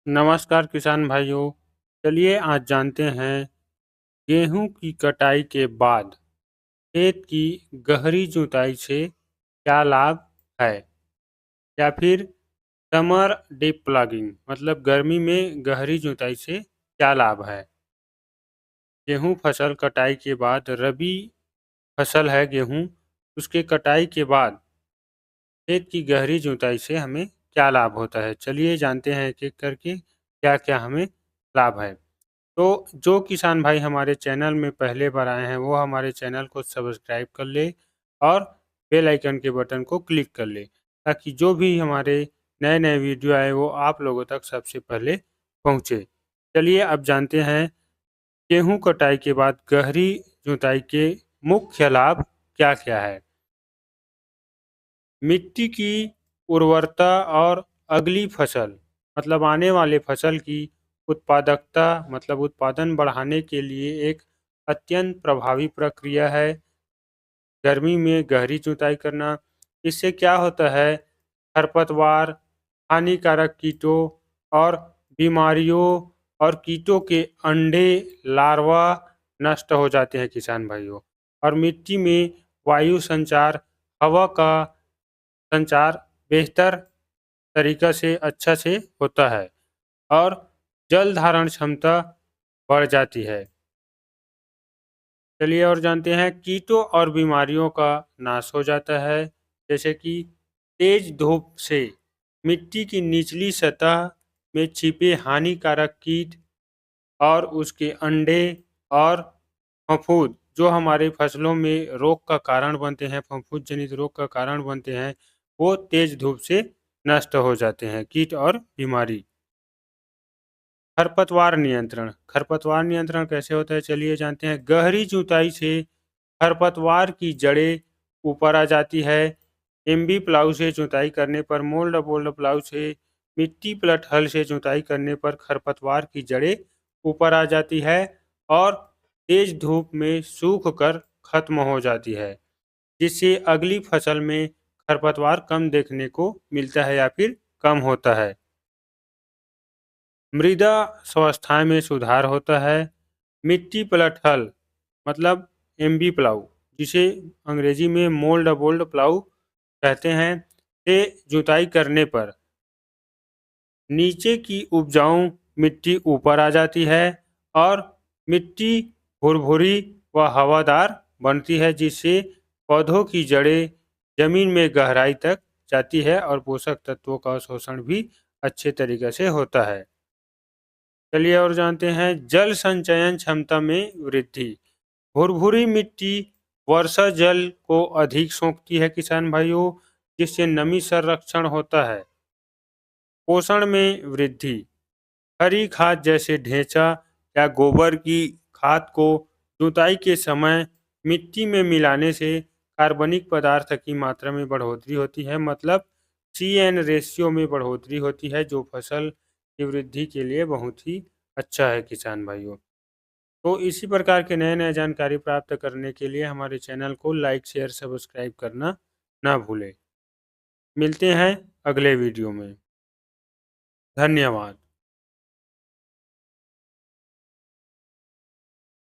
नमस्कार किसान भाइयों। चलिए आज जानते हैं गेहूं की कटाई के बाद खेत की गहरी जुताई से क्या लाभ है, या फिर समर डीप प्लॉगिंग मतलब गर्मी में गहरी जुताई से क्या लाभ है। गेहूं फसल कटाई के बाद रबी फसल है गेहूं, उसके कटाई के बाद खेत की गहरी जुताई से हमें क्या लाभ होता है। चलिए जानते हैं एक एक करके क्या क्या हमें लाभ है। तो जो किसान भाई हमारे चैनल में पहले बार आए हैं वो हमारे चैनल को सब्सक्राइब कर ले और बेल आइकन के बटन को क्लिक कर ले, ताकि जो भी हमारे नए नए वीडियो आए वो आप लोगों तक सबसे पहले पहुंचे। चलिए अब जानते हैं गेहूं कटाई के बाद गहरी जुताई के मुख्य लाभ क्या क्या है। मिट्टी की उर्वरता और अगली फसल मतलब आने वाले फसल की उत्पादकता मतलब उत्पादन बढ़ाने के लिए एक अत्यंत प्रभावी प्रक्रिया है गर्मी में गहरी जुताई करना। इससे क्या होता है, खरपतवार, हानिकारक कीटों और बीमारियों और कीटों के अंडे लार्वा नष्ट हो जाते हैं किसान भाइयों। और मिट्टी में वायु संचार, हवा का संचार बेहतर तरीक़ा से अच्छा से होता है और जल धारण क्षमता बढ़ जाती है। चलिए और जानते हैं कीटों और बीमारियों का नाश हो जाता है, जैसे कि तेज धूप से मिट्टी की निचली सतह में छिपे हानिकारक कीट और उसके अंडे और फफूंद जो हमारे फसलों में रोग का कारण बनते हैं, फफूंद जनित रोग का कारण बनते हैं, वो तेज धूप से नष्ट हो जाते हैं कीट और बीमारी। खरपतवार नियंत्रण कैसे होता है, चलिए जानते हैं। गहरी जुताई से खरपतवार की जड़ें ऊपर आ जाती है। एमबी प्लाऊ से जुताई करने पर, मोल्ड बोल्ड प्लाऊ से, मिट्टी प्लट हल से जुताई करने पर खरपतवार की जड़ें ऊपर आ जाती है और तेज धूप में सूख कर खत्म हो जाती है, जिससे अगली फसल में खरपतवार कम देखने को मिलता है या फिर कम होता है। मृदा स्वास्थ्य में सुधार होता है। मिट्टी प्लट हल मतलब एमबी प्लाऊ, जिसे अंग्रेजी में मोल्ड बोल्ड प्लाऊ कहते हैं, से जुताई करने पर नीचे की उपजाऊ मिट्टी ऊपर आ जाती है और मिट्टी भुरभुरी व हवादार बनती है, जिससे पौधों की जड़ें जमीन में गहराई तक जाती है और पोषक तत्वों का शोषण भी अच्छे तरीके से होता है। चलिए और जानते हैं जल संचयन क्षमता में वृद्धि। भुरभुरी मिट्टी वर्षा जल को अधिक सोखती है किसान भाइयों, जिससे नमी संरक्षण होता है। पोषण में वृद्धि, हरी खाद जैसे ढेंचा या गोबर की खाद को जुताई के समय मिट्टी में मिलाने से कार्बनिक पदार्थ की मात्रा में बढ़ोतरी होती है, मतलब CN रेशियो में बढ़ोतरी होती है, जो फसल की वृद्धि के लिए बहुत ही अच्छा है किसान भाइयों। तो इसी प्रकार के नए नए जानकारी प्राप्त करने के लिए हमारे चैनल को लाइक शेयर सब्सक्राइब करना ना भूलें। मिलते हैं अगले वीडियो में। धन्यवाद।